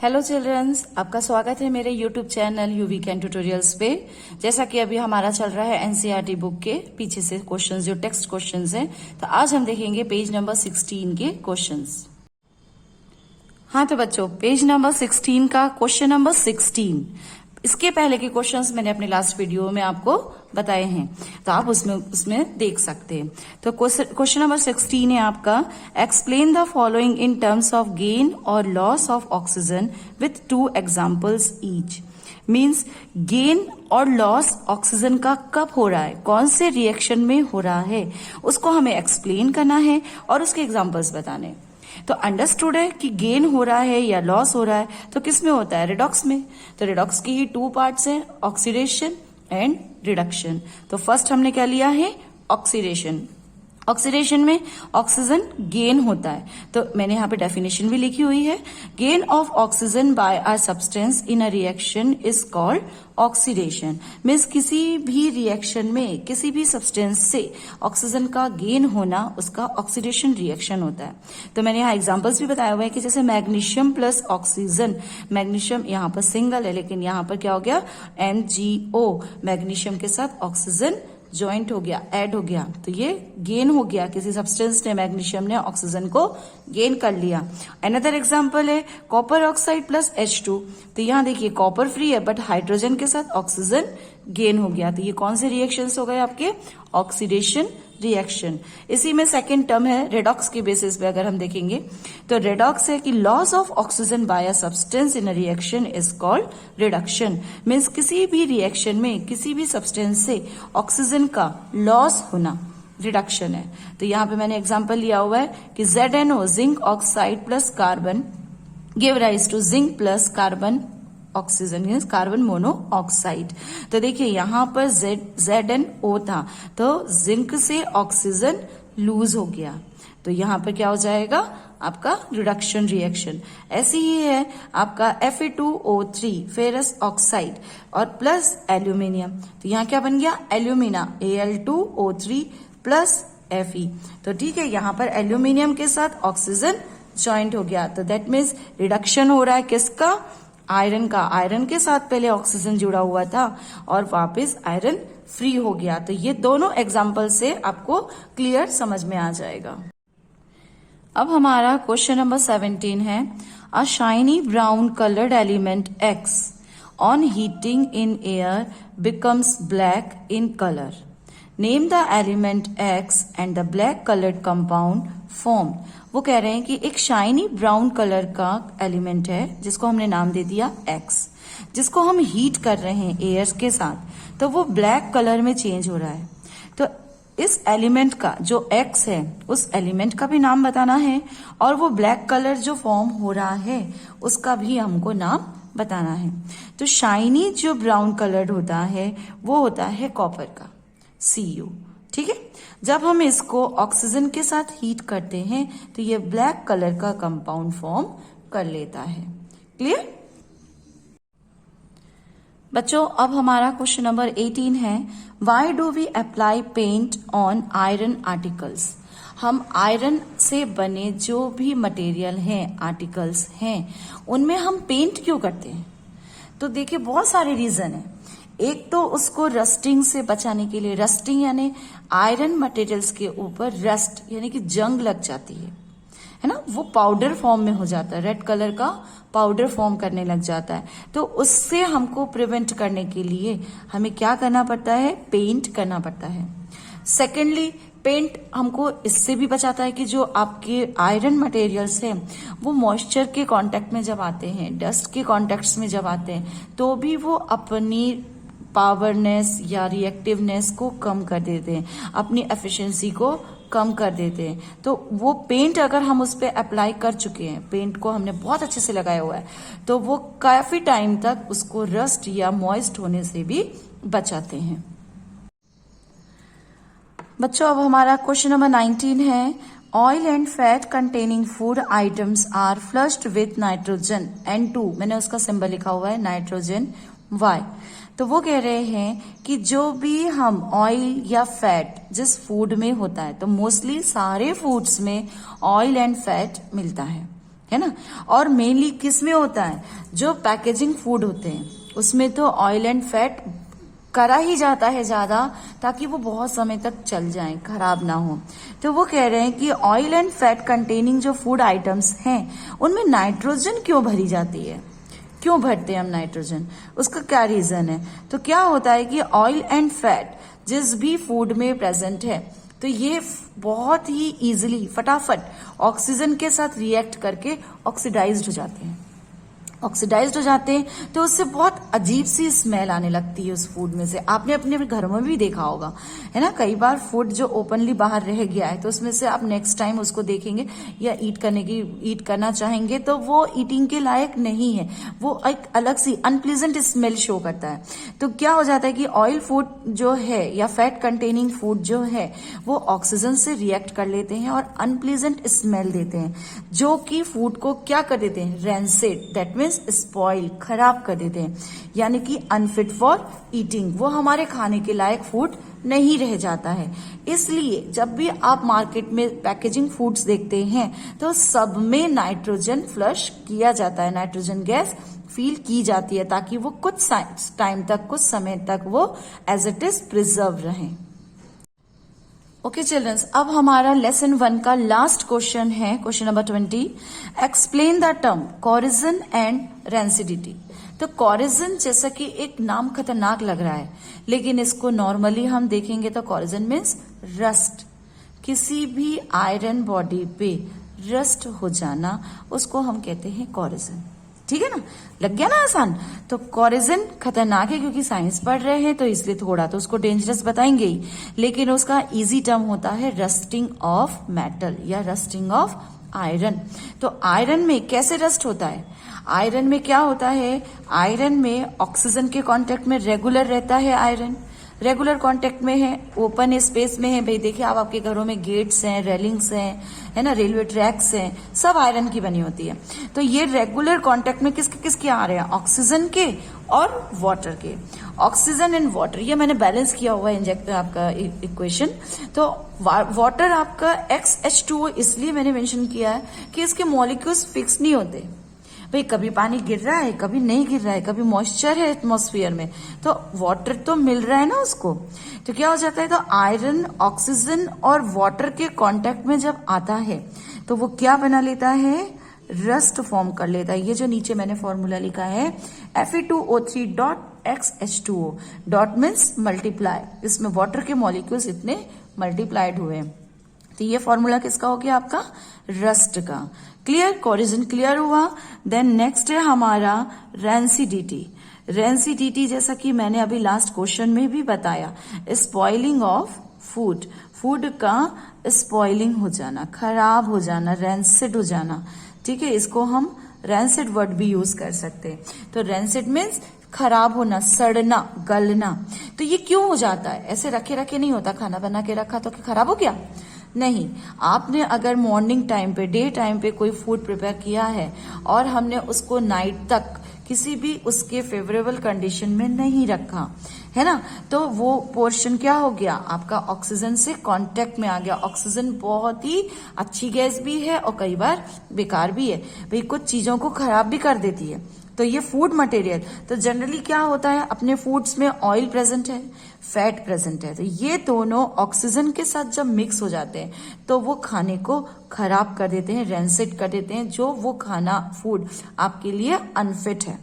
Hello children's, आपका स्वागत है मेरे YouTube channel UV can tutorials पे। जैसा कि अभी हमारा चल रहा है एनसीईआरटी बुक के पीछे से क्वेश्चंस, जो टेक्स्ट क्वेश्चंस हैं, तो आज हम देखेंगे पेज नंबर 16 के क्वेश्चंस। हाँ तो बच्चों, पेज नंबर 16 का क्वेश्चन नंबर 16, इसके पहले के क्वेश्चंस मैंने अपने लास्ट वीडियो में आपको बताए हैं, तो आप उसमें देख सकते हैं। तो क्वेश्चन नंबर 16 है आपका, explain the following in terms of gain और loss of oxygen with 2 examples each. Means gain और लॉस ऑक्सीजन का कब हो रहा है, कौन से रिएक्शन में हो रहा है, उसको हमें एक्सप्लेन करना है और उसके एग्जाम्पल्स बताने। तो अंडरस्टूड है कि गेन हो रहा है या लॉस हो रहा है तो किस में होता है, रिडॉक्स में। तो रिडॉक्स की ही 2 पार्ट्स हैं, ऑक्सीडेशन एंड रिडक्शन। तो फर्स्ट हमने क्या लिया है, ऑक्सीडेशन। ऑक्सीडेशन में ऑक्सीजन गेन होता है, तो मैंने यहाँ पे डेफिनेशन भी लिखी हुई है। Gain of oxygen by a substance in a reaction is called oxidation. Means किसी भी रिएक्शन में किसी भी सब्सटेंस से ऑक्सीजन का गेन होना, उसका ऑक्सीडेशन रिएक्शन होता है। तो मैंने यहाँ एग्जांपल्स भी बताया हुआ है कि जैसे मैग्नीशियम प्लस ऑक्सीजन, मैग्नीशियम यहाँ पर सिंगल है लेकिन यहाँ पर क्या हो गया, MgO, मैग्नीशियम के साथ ऑक्सीजन ज्वाइंट हो गया, ऐड हो गया, तो ये गेन हो गया, किसी सब्सटेंस ने, मैग्नीशियम ने ऑक्सीजन को गेन कर लिया। अनदर एग्जांपल है कॉपर ऑक्साइड प्लस H2। तो यहां देखिए कॉपर फ्री है बट हाइड्रोजन के साथ ऑक्सीजन गेन हो गया, तो ये कौन से रिएक्शंस हो गए आपके, ऑक्सीडेशन रिएक्शन। इसी में सेकेंड टर्म है रेडॉक्स के बेसिस पे अगर हम देखेंगे तो रेडॉक्स है कि loss of oxygen by a substance in a reaction is called reduction. Means किसी भी रिएक्शन में किसी भी सब्सटेंस से ऑक्सीजन का लॉस होना रिडक्शन है। तो यहाँ पे मैंने एग्जांपल लिया हुआ है कि ZnO, zinc oxide plus carbon, give rise to zinc plus carbon oxygen, means carbon monoxide. तो देखिए यहां पर ZnO था तो जिंक से ऑक्सीजन लूज हो गया, तो यहां पर क्या हो जाएगा आपका रिडक्शन रिएक्शन। ऐसी ही है आपका Fe2O3 फेरस ऑक्साइड और प्लस एल्यूमिनियम, तो यहां क्या बन गया, एल्यूमिना, Al2O3 प्लस Fe। तो ठीक है, यहां पर एल्यूमिनियम के साथ ऑक्सीजन ज्वाइंट हो गया, तो दैट मीन्स रिडक्शन हो रहा है किसका, आयरन का। आयरन के साथ पहले ऑक्सीजन जुड़ा हुआ था और वापस आयरन फ्री हो गया। तो ये दोनों एग्जाम्पल से आपको क्लियर समझ में आ जाएगा। अब हमारा क्वेश्चन नंबर 17 है, अ shiny brown coloured element X on heating in air becomes black in colour. Name the element X and the black coloured compound form. वो कह रहे हैं कि एक शाइनी ब्राउन कलर का एलिमेंट है जिसको हमने नाम दे दिया X, जिसको हम हीट कर रहे हैं एयर के साथ, तो वो ब्लैक कलर में चेंज हो रहा है। तो इस एलिमेंट का जो X है उस एलिमेंट का भी नाम बताना है और वो ब्लैक कलर जो फॉर्म हो रहा है उसका भी हमको नाम बताना है। तो शाइनी जो ब्राउन कलर्ड होता है वो होता है कॉपर का, Cu। ठीक है, जब हम इसको ऑक्सीजन के साथ हीट करते हैं तो ये ब्लैक कलर का कंपाउंड फॉर्म कर लेता है। क्लियर बच्चों, अब हमारा क्वेश्चन नंबर 18 है, why do we apply paint on iron articles. हम आयरन से बने जो भी मटेरियल हैं, आर्टिकल्स हैं, उनमें हम पेंट क्यों करते हैं। तो देखिए बहुत सारे रीजन है। एक तो उसको रस्टिंग से बचाने के लिए, रस्टिंग यानी आयरन मटेरियल्स के ऊपर रस्ट यानी कि जंग लग जाती है ना, वो पाउडर फॉर्म में हो जाता है, रेड कलर का पाउडर फॉर्म करने लग जाता है। तो उससे हमको प्रिवेंट करने के लिए हमें क्या करना पड़ता है, पेंट करना पड़ता है। सेकेंडली पेंट हमको इससे भी बचाता है कि जो आपके आयरन मटेरियल्स हैं वो मॉइस्चर के कांटेक्ट में जब आते हैं, डस्ट के कांटेक्ट में जब आते हैं, तो भी वो अपनी पावरनेस या रिएक्टिवनेस को कम कर देते हैं, अपनी एफिशिएंसी को कम कर देते हैं। तो वो पेंट अगर हम उस पर अप्लाई कर चुके हैं, पेंट को हमने बहुत अच्छे से लगाया हुआ है, तो वो काफी टाइम तक उसको रस्ट या मॉइस्ट होने से भी बचाते हैं। बच्चों, अब हमारा क्वेश्चन नंबर 19 है, oil and fat containing food items are flushed with nitrogen N2। मैंने उसका सिंबल लिखा हुआ है नाइट्रोजन Y। तो वो कह रहे हैं कि जो भी हम ऑयल या फैट जिस फूड में होता है, तो मोस्टली सारे फूड्स में ऑयल एंड फैट मिलता है, है ना। और मेनली किस में होता है, जो पैकेजिंग फूड होते हैं उसमें तो ऑयल एंड फैट करा ही जाता है ज्यादा, ताकि वो बहुत समय तक चल जाएं, खराब ना हो। तो वो कह रहे हैं कि ऑयल एंड फैट कंटेनिंग जो फूड आइटम्स हैं उनमें नाइट्रोजन क्यों भरी जाती है, क्यों भरते हैं हम नाइट्रोजन, उसका क्या रीजन है। तो क्या होता है कि ऑयल एंड फैट जिस भी फूड में प्रेजेंट है तो ये बहुत ही इजीली फटाफट ऑक्सीजन के साथ रिएक्ट करके ऑक्सीडाइज्ड हो जाते हैं, ऑक्सीडाइज्ड हो जाते हैं। तो उससे बहुत अजीब सी स्मेल आने लगती है उस फूड में से। आपने अपने घरों में भी देखा होगा, है ना, कई बार फूड जो ओपनली बाहर रह गया है तो उसमें से आप नेक्स्ट टाइम उसको देखेंगे या ईट करना चाहेंगे तो वो ईटिंग के लायक नहीं है, वो एक अलग सी अनप्लीजेंट स्मेल शो करता है। तो क्या हो जाता है कि ऑयल फूड जो है या फैट कंटेनिंग फूड जो है वो ऑक्सीजन से रिएक्ट कर लेते हैं और अनप्लीजेंट स्मेल देते हैं, जो कि फूड को क्या कर देते हैं, रेंसिड, दैट मीन्स स्पॉइल, खराब कर देते हैं, यानी कि अनफिट फॉर ईटिंग, वो हमारे खाने के लायक फूड नहीं रह जाता है। इसलिए जब भी आप मार्केट में पैकेजिंग फूड्स देखते हैं तो सब में नाइट्रोजन फ्लश किया जाता है, नाइट्रोजन गैस फील की जाती है, ताकि वो कुछ टाइम तक, कुछ समय तक वो एज इट इज प्रिजर्व रहे। ओके चिल्ड्रंस, अब हमारा लेसन 1 का लास्ट क्वेश्चन है, question number 20। Explain the term corrosion and rancidity. तो कॉरिजन जैसा कि एक नाम खतरनाक लग रहा है, लेकिन इसको नॉर्मली हम देखेंगे तो कॉरिजन मीन्स रस्ट, किसी भी आयरन बॉडी पे रस्ट हो जाना, उसको हम कहते हैं कॉरिजन। ठीक है ना, लग गया ना आसान। तो कॉरिजन खतरनाक है क्योंकि साइंस पढ़ रहे हैं तो इसलिए थोड़ा तो उसको डेंजरस बताएंगे ही, लेकिन उसका इजी टर्म होता है रस्टिंग ऑफ मेटल या रस्टिंग ऑफ आयरन। तो आयरन में कैसे रस्ट होता है, आयरन में क्या होता है, आयरन में ऑक्सीजन के कांटेक्ट में रेगुलर रहता है, आयरन रेगुलर कांटेक्ट में है, ओपन स्पेस में है। भाई देखिए आप, आपके घरों में गेट्स हैं, रेलिंग्स हैं, है ना, रेलवे ट्रैक्स हैं, सब आयरन की बनी होती है। तो ये रेगुलर कांटेक्ट में किसके किसके आ रहे हैं, ऑक्सीजन के और वाटर के। ऑक्सीजन एंड वाटर, ये मैंने बैलेंस किया हुआ है इंजेक्ट आपका इक्वेशन। तो वाटर आपका XH2O इसलिए मैंने मेंशन किया है कि इसके मॉलिक्यूल्स फिक्स नहीं होते। भाई कभी पानी गिर रहा है, कभी नहीं गिर रहा है, कभी मॉइस्चर है एटमॉस्फेयर में, तो वाटर तो मिल रहा है ना उसको। तो क्या हो जाता है, तो आयरन ऑक्सीजन और वाटर के कांटेक्ट में जब आता है तो वो क्या बना लेता है, रस्ट फॉर्म कर लेता है। ये जो नीचे मैंने फॉर्मूला लिखा है Fe2O3.XH2O, डॉट मीन्स मल्टीप्लाई, इसमें वाटर के मॉलिक्यूल्स इतने मल्टीप्लाइड हुए हैं। तो ये फॉर्मूला किसका हो गया, आपका रस्ट का। क्लियर, कॉरिजन क्लियर हुआ। देन नेक्स्ट है हमारा रेंसिडिटी। रेंसिडिटी जैसा कि मैंने अभी लास्ट क्वेश्चन में भी बताया, स्पॉइलिंग ऑफ फूड, फूड का स्पॉइलिंग हो जाना, खराब हो जाना, रेंसिड हो जाना। ठीक है, इसको हम रेंसिड वर्ड भी यूज कर सकते हैं। तो रेंसिड मीन्स खराब होना, सड़ना, गलना। तो ये क्यों हो जाता है, ऐसे रखे रखे नहीं होता, खाना बना के रखा तो खराब हो गया, नहीं। आपने अगर मॉर्निंग टाइम पे, डे टाइम पे कोई फूड प्रिपेयर किया है और हमने उसको नाइट तक किसी भी उसके फेवरेबल कंडीशन में नहीं रखा है ना, तो वो पोर्शन क्या हो गया, आपका ऑक्सीजन से कांटेक्ट में आ गया। ऑक्सीजन बहुत ही अच्छी गैस भी है और कई बार बेकार भी है, भाई कुछ चीजों को खराब भी कर देती है। तो ये फूड मटेरियल, तो जनरली क्या होता है, अपने फूड्स में ऑयल प्रेजेंट है, फैट प्रेजेंट है, तो ये दोनों ऑक्सीजन के साथ जब मिक्स हो जाते हैं तो वो खाने को खराब कर देते हैं, रेंसिड कर देते हैं, जो वो खाना फूड आपके लिए अनफिट है।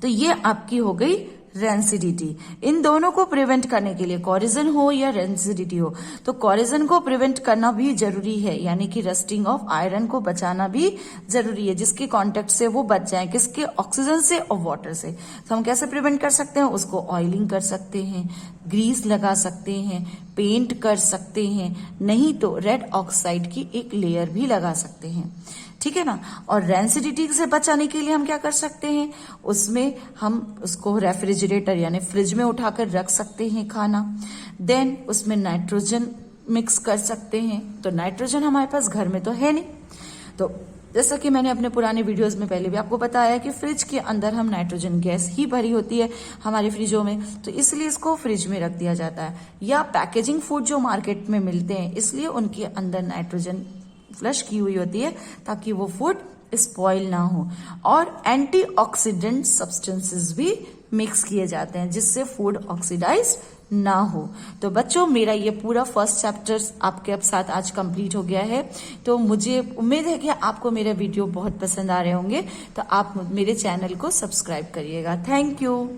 तो ये आपकी हो गई रेंसिडिटी। इन दोनों को प्रिवेंट करने के लिए, कॉरिजन हो या रेंसिडिटी हो, तो कॉरिजन को प्रिवेंट करना भी जरूरी है, यानी कि रस्टिंग ऑफ आयरन को बचाना भी जरूरी है, जिसके कांटेक्ट से वो बच जाए, किसके, ऑक्सीजन से और वाटर से। तो हम कैसे प्रिवेंट कर सकते हैं, उसको ऑयलिंग कर सकते हैं, ग्रीस लगा सकते हैं, पेंट कर सकते हैं, नहीं तो रेड ऑक्साइड की एक लेयर भी लगा सकते हैं। ठीक है ना। और रेंसिडिटी से बचाने के लिए हम क्या कर सकते हैं, उसमें हम उसको रेफ्रिजरेटर यानी फ्रिज में उठाकर रख सकते हैं खाना। देन उसमें नाइट्रोजन मिक्स कर सकते हैं, तो नाइट्रोजन हमारे पास घर में तो है नहीं, तो जैसा कि मैंने अपने पुराने वीडियोस में पहले भी आपको बताया कि फ्रिज के अंदर हम नाइट्रोजन गैस ही भरी होती है हमारे फ्रिजों में, तो इसलिए इसको फ्रिज में रख दिया जाता है। या पैकेजिंग फूड जो मार्केट में मिलते हैं, इसलिए उनके अंदर नाइट्रोजन फ्लश की हुई होती है ताकि वो फूड स्पॉइल ना हो, और एंटीऑक्सीडेंट सब्सटेंसेस भी मिक्स किए जाते हैं जिससे फूड ऑक्सीडाइज ना हो। तो बच्चों मेरा ये पूरा फर्स्ट चैप्टर आपके साथ आज कंप्लीट हो गया है। तो मुझे उम्मीद है कि आपको मेरे वीडियो बहुत पसंद आ रहे होंगे, तो आप मेरे चैनल को सब्सक्राइब करिएगा। Thank you.